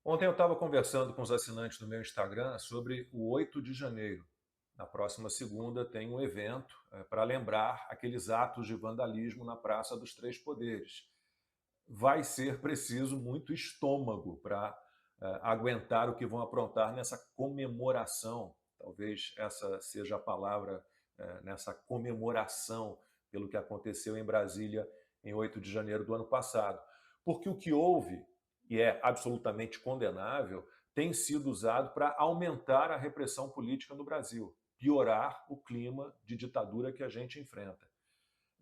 Ontem eu estava conversando com os assinantes do meu Instagram sobre o 8 de janeiro. Na próxima segunda tem um evento para lembrar aqueles atos de vandalismo na Praça dos Três Poderes. Vai ser preciso muito estômago para aguentar o que vão aprontar nessa comemoração. Talvez essa seja a palavra, nessa comemoração pelo que aconteceu em Brasília em 8 de janeiro do ano passado. Porque o que houve, e é absolutamente condenável, tem sido usado para aumentar a repressão política no Brasil, piorar o clima de ditadura que a gente enfrenta.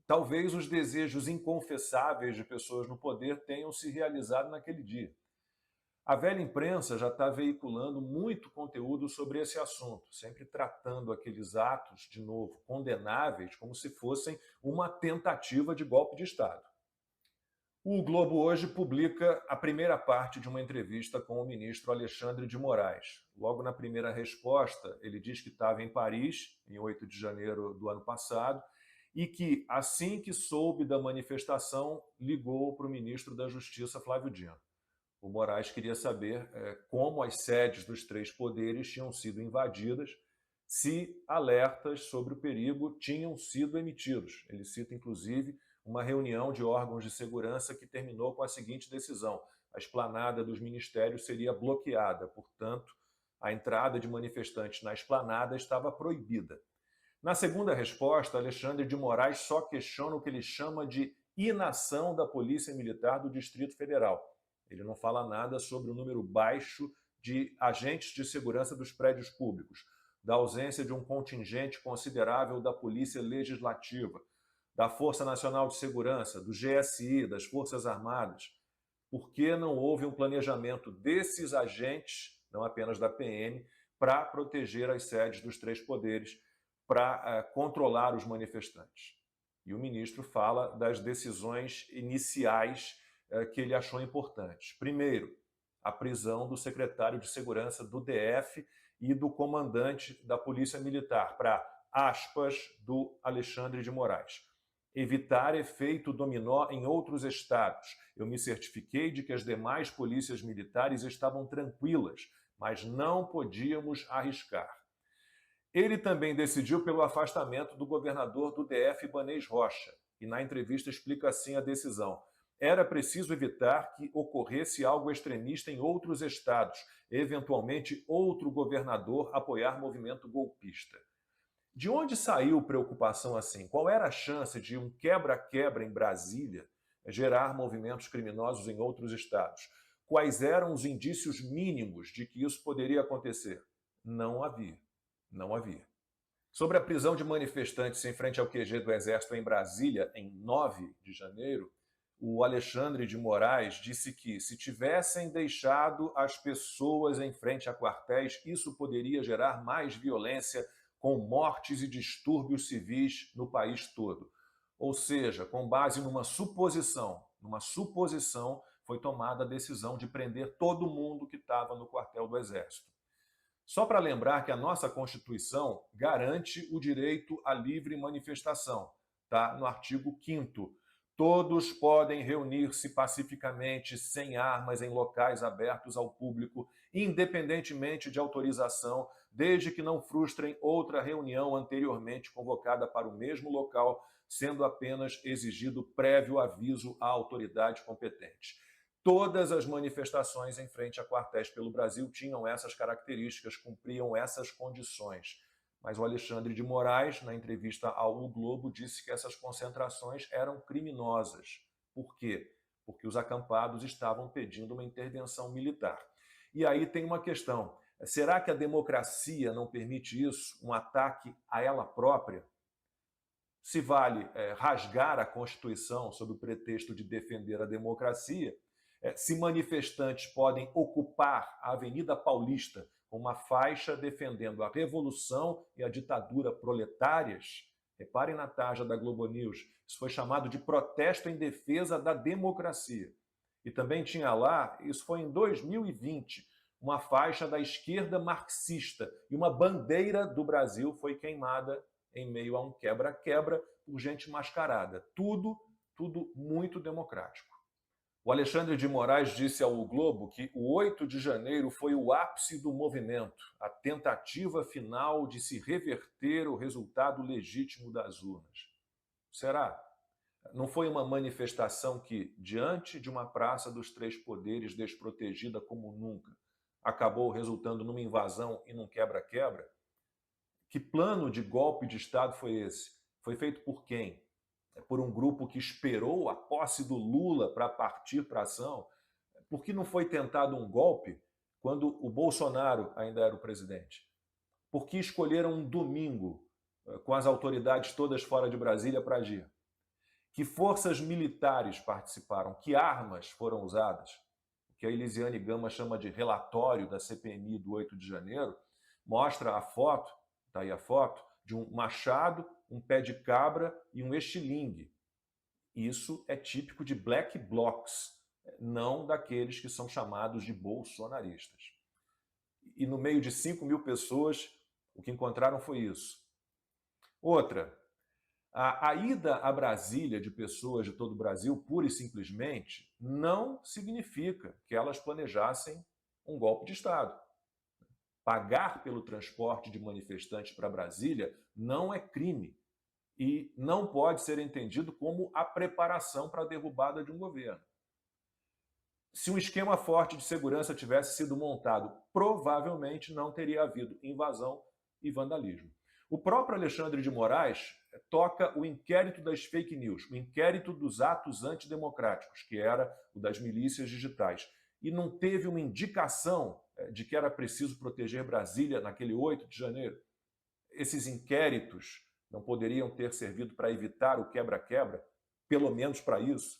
Talvez os desejos inconfessáveis de pessoas no poder tenham se realizado naquele dia. A velha imprensa já está veiculando muito conteúdo sobre esse assunto, sempre tratando aqueles atos, de novo, condenáveis, como se fossem uma tentativa de golpe de Estado. O Globo hoje publica a primeira parte de uma entrevista com o ministro Alexandre de Moraes. Logo na primeira resposta, ele diz que estava em Paris, em 8 de janeiro do ano passado, e que, assim que soube da manifestação, ligou para o ministro da Justiça, Flávio Dino. O Moraes queria saber como as sedes dos três poderes tinham sido invadidas, se alertas sobre o perigo tinham sido emitidos. Ele cita, inclusive, uma reunião de órgãos de segurança que terminou com a seguinte decisão: a esplanada dos ministérios seria bloqueada, portanto, a entrada de manifestantes na esplanada estava proibida. Na segunda resposta, Alexandre de Moraes só questiona o que ele chama de inação da Polícia Militar do Distrito Federal. Ele não fala nada sobre o número baixo de agentes de segurança dos prédios públicos, da ausência de um contingente considerável da Polícia Legislativa, da Força Nacional de Segurança, do GSI, das Forças Armadas. Por que não houve um planejamento desses agentes, não apenas da PM, para proteger as sedes dos três poderes, para controlar os manifestantes? E o ministro fala das decisões iniciais que ele achou importantes. Primeiro, a prisão do secretário de Segurança do DF e do comandante da Polícia Militar, para aspas do Alexandre de Moraes: evitar efeito dominó em outros estados. Eu me certifiquei de que as demais polícias militares estavam tranquilas, mas não podíamos arriscar. Ele também decidiu pelo afastamento do governador do DF, Ibanez Rocha, e na entrevista explica assim a decisão: era preciso evitar que ocorresse algo extremista em outros estados, eventualmente outro governador apoiar movimento golpista. De onde saiu preocupação assim? Qual era a chance de um quebra-quebra em Brasília gerar movimentos criminosos em outros estados? Quais eram os indícios mínimos de que isso poderia acontecer? Não havia. Não havia. Sobre a prisão de manifestantes em frente ao QG do Exército em Brasília, em 9 de janeiro, o Alexandre de Moraes disse que, se tivessem deixado as pessoas em frente a quartéis, isso poderia gerar mais violência, com mortes e distúrbios civis no país todo. Ou seja, com base numa suposição, foi tomada a decisão de prender todo mundo que estava no quartel do Exército. Só para lembrar que a nossa Constituição garante o direito à livre manifestação, tá? No artigo 5º. Todos podem reunir-se pacificamente, sem armas, em locais abertos ao público, independentemente de autorização, desde que não frustrem outra reunião anteriormente convocada para o mesmo local, sendo apenas exigido prévio aviso à autoridade competente. Todas as manifestações em frente a quartéis pelo Brasil tinham essas características, cumpriam essas condições. Mas o Alexandre de Moraes, na entrevista ao O Globo, disse que essas concentrações eram criminosas. Por quê? Porque os acampados estavam pedindo uma intervenção militar. E aí tem uma questão: será que a democracia não permite isso, um ataque a ela própria? Se vale rasgar a Constituição sob o pretexto de defender a democracia, se manifestantes podem ocupar a Avenida Paulista com uma faixa defendendo a revolução e a ditadura proletárias, reparem na tarja da Globo News, isso foi chamado de protesto em defesa da democracia. E também tinha lá, isso foi em 2020, uma faixa da esquerda marxista e uma bandeira do Brasil foi queimada em meio a um quebra-quebra por gente mascarada. Tudo muito democrático. O Alexandre de Moraes disse ao Globo que o 8 de janeiro foi o ápice do movimento, a tentativa final de se reverter o resultado legítimo das urnas. Será? Não foi uma manifestação que, diante de uma praça dos três poderes desprotegida como nunca, acabou resultando numa invasão e num quebra-quebra? Que plano de golpe de Estado foi esse? Foi feito por quem? Por um grupo que esperou a posse do Lula para partir para a ação? Por que não foi tentado um golpe quando o Bolsonaro ainda era o presidente? Por que escolheram um domingo, com as autoridades todas fora de Brasília, para agir? Que forças militares participaram? Que armas foram usadas? O que a Elisiane Gama chama de relatório da CPMI do 8 de janeiro mostra a foto, está aí a foto, de um machado, um pé de cabra e um estilingue. Isso é típico de black blocs, não daqueles que são chamados de bolsonaristas. E no meio de 5 mil pessoas, o que encontraram foi isso. Outra, a ida a Brasília de pessoas de todo o Brasil, pura e simplesmente, não significa que elas planejassem um golpe de Estado. Pagar pelo transporte de manifestantes para Brasília não é crime e não pode ser entendido como a preparação para a derrubada de um governo. Se um esquema forte de segurança tivesse sido montado, provavelmente não teria havido invasão e vandalismo. O próprio Alexandre de Moraes toca o inquérito das fake news, o inquérito dos atos antidemocráticos, que era o das milícias digitais, e não teve uma indicação de que era preciso proteger Brasília naquele 8 de janeiro. Esses inquéritos não poderiam ter servido para evitar o quebra-quebra, pelo menos para isso?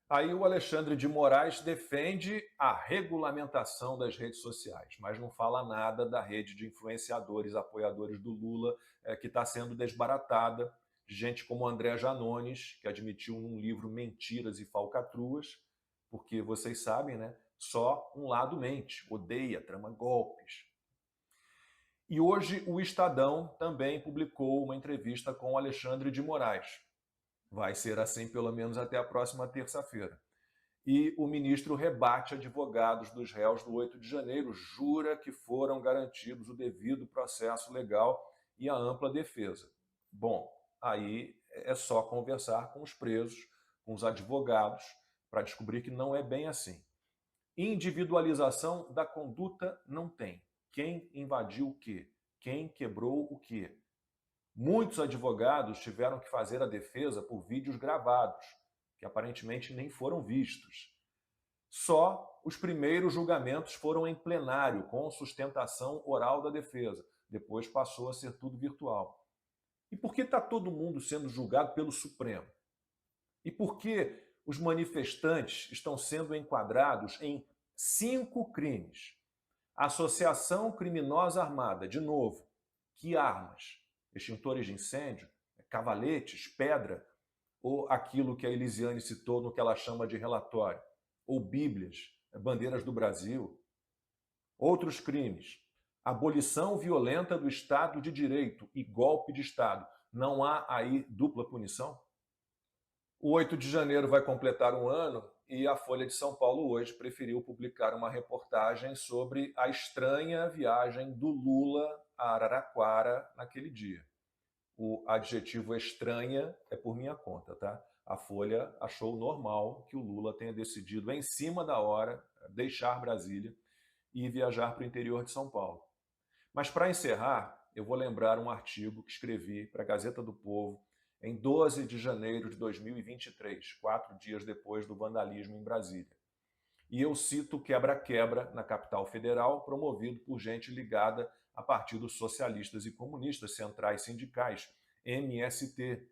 Aí o Alexandre de Moraes defende a regulamentação das redes sociais, mas não fala nada da rede de influenciadores, apoiadores do Lula, que está sendo desbaratada, de gente como André Janones, que admitiu num livro mentiras e falcatruas, porque vocês sabem, né? Só um lado mente, odeia, trama golpes. E hoje o Estadão também publicou uma entrevista com o Alexandre de Moraes. Vai ser assim pelo menos até a próxima terça-feira. E o ministro rebate advogados dos réus do 8 de janeiro, jura que foram garantidos o devido processo legal e a ampla defesa. Bom, aí é só conversar com os presos, com os advogados, para descobrir que não é bem assim. Individualização da conduta não tem. Quem invadiu o quê? Quem quebrou o quê? Muitos advogados tiveram que fazer a defesa por vídeos gravados, que aparentemente nem foram vistos. Só os primeiros julgamentos foram em plenário, com sustentação oral da defesa. Depois passou a ser tudo virtual. E por que está todo mundo sendo julgado pelo Supremo? E por que os manifestantes estão sendo enquadrados em 5 crimes? Associação criminosa armada, de novo, que armas? Extintores de incêndio, cavaletes, pedra, ou aquilo que a Elisiane citou no que ela chama de relatório, ou bíblias, bandeiras do Brasil. Outros crimes, abolição violenta do Estado de Direito e golpe de Estado. Não há aí dupla punição? O 8 de janeiro vai completar um ano e a Folha de São Paulo hoje preferiu publicar uma reportagem sobre a estranha viagem do Lula a Araraquara naquele dia. O adjetivo estranha é por minha conta, tá? A Folha achou normal que o Lula tenha decidido, em cima da hora, deixar Brasília e viajar para o interior de São Paulo. Mas, para encerrar, eu vou lembrar um artigo que escrevi para a Gazeta do Povo em 12 de janeiro de 2023, 4 dias depois do vandalismo em Brasília. E eu cito o quebra-quebra na capital federal, promovido por gente ligada a partidos socialistas e comunistas, centrais sindicais, MST.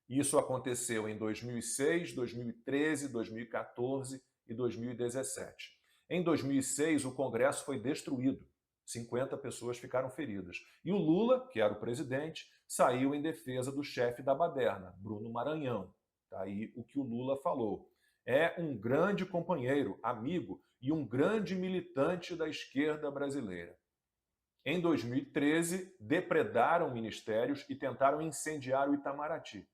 Isso aconteceu em 2006, 2013, 2014 e 2017. Em 2006, o Congresso foi destruído. 50 pessoas ficaram feridas. E o Lula, que era o presidente, saiu em defesa do chefe da baderna, Bruno Maranhão. Tá aí o que o Lula falou. É um grande companheiro, amigo e um grande militante da esquerda brasileira. Em 2013, depredaram ministérios e tentaram incendiar o Itamaraty.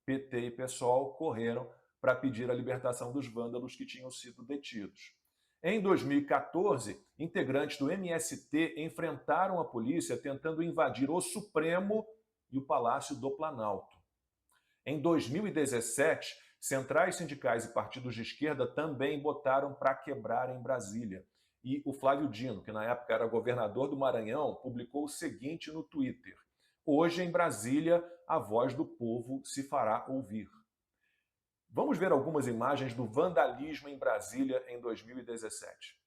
PT e PSOL correram para pedir a libertação dos vândalos que tinham sido detidos. Em 2014, integrantes do MST enfrentaram a polícia tentando invadir o Supremo e o Palácio do Planalto. Em 2017, centrais sindicais e partidos de esquerda também botaram para quebrar em Brasília. E o Flávio Dino, que na época era governador do Maranhão, publicou o seguinte no Twitter: "Hoje em Brasília, a voz do povo se fará ouvir." Vamos ver algumas imagens do vandalismo em Brasília em 2017.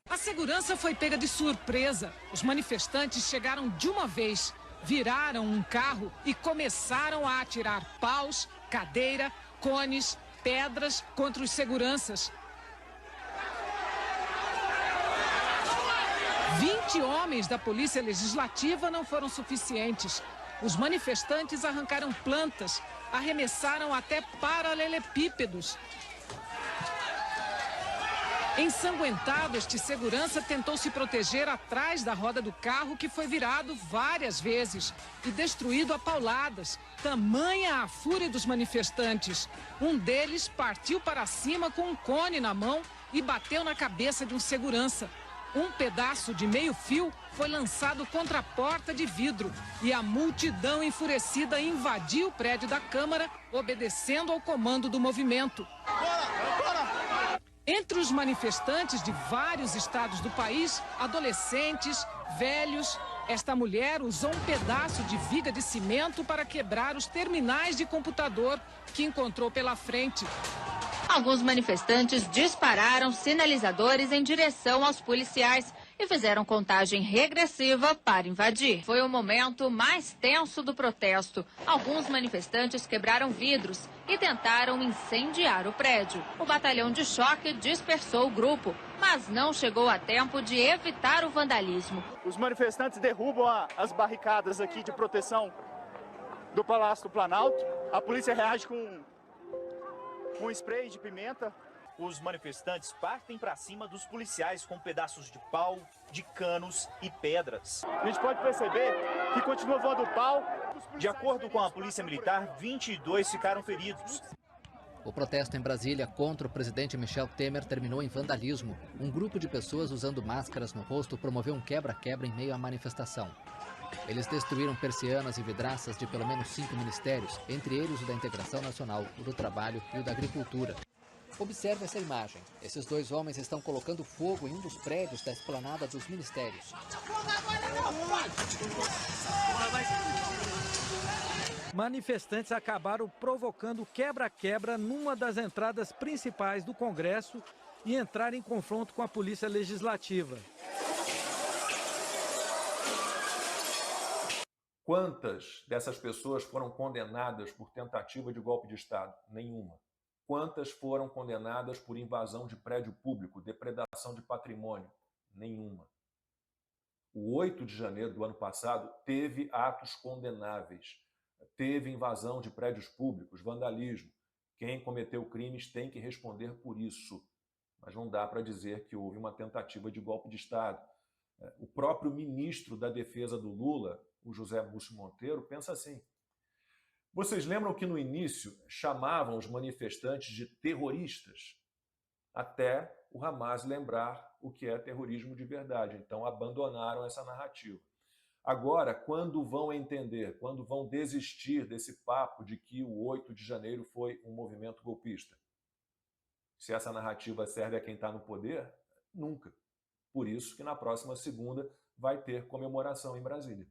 A segurança foi pega de surpresa. Os manifestantes chegaram de uma vez, viraram um carro e começaram a atirar paus, cadeira, cones, pedras contra os seguranças. 20 homens da Polícia Legislativa não foram suficientes. Os manifestantes arrancaram plantas, arremessaram até paralelepípedos. Ensanguentado, este segurança tentou se proteger atrás da roda do carro, que foi virado várias vezes e destruído a pauladas. Tamanha a fúria dos manifestantes. Um deles partiu para cima com um cone na mão e bateu na cabeça de um segurança. Um pedaço de meio fio foi lançado contra a porta de vidro e a multidão enfurecida invadiu o prédio da Câmara, obedecendo ao comando do movimento. Entre os manifestantes de vários estados do país, adolescentes, velhos, esta mulher usou um pedaço de viga de cimento para quebrar os terminais de computador que encontrou pela frente. Alguns manifestantes dispararam sinalizadores em direção aos policiais e fizeram contagem regressiva para invadir. Foi o momento mais tenso do protesto. Alguns manifestantes quebraram vidros e tentaram incendiar o prédio. O batalhão de choque dispersou o grupo, mas não chegou a tempo de evitar o vandalismo. Os manifestantes derrubam as barricadas aqui de proteção do Palácio do Planalto. A polícia reage com spray de pimenta. Os manifestantes partem para cima dos policiais com pedaços de pau, de canos e pedras. A gente pode perceber que continua voando pau. De acordo com a Polícia Militar, 22 ficaram feridos. O protesto em Brasília contra o presidente Michel Temer terminou em vandalismo. Um grupo de pessoas usando máscaras no rosto promoveu um quebra-quebra em meio à manifestação. Eles destruíram persianas e vidraças de pelo menos 5 ministérios, entre eles o da Integração Nacional, o do Trabalho e o da Agricultura. Observe essa imagem. Esses dois homens estão colocando fogo em um dos prédios da esplanada dos ministérios. Manifestantes acabaram provocando quebra-quebra numa das entradas principais do Congresso e entraram em confronto com a Polícia Legislativa. Quantas dessas pessoas foram condenadas por tentativa de golpe de Estado? Nenhuma. Quantas foram condenadas por invasão de prédio público, depredação de patrimônio? Nenhuma. O 8 de janeiro do ano passado teve atos condenáveis. Teve invasão de prédios públicos, vandalismo. Quem cometeu crimes tem que responder por isso. Mas não dá para dizer que houve uma tentativa de golpe de Estado. O próprio ministro da Defesa do Lula, o José Múcio Monteiro, pensa assim. Vocês lembram que no início chamavam os manifestantes de terroristas? Até o Hamas lembrar o que é terrorismo de verdade. Então abandonaram essa narrativa. Agora, quando vão entender, quando vão desistir desse papo de que o 8 de janeiro foi um movimento golpista? Se essa narrativa serve a quem está no poder, nunca. Por isso que na próxima segunda vai ter comemoração em Brasília.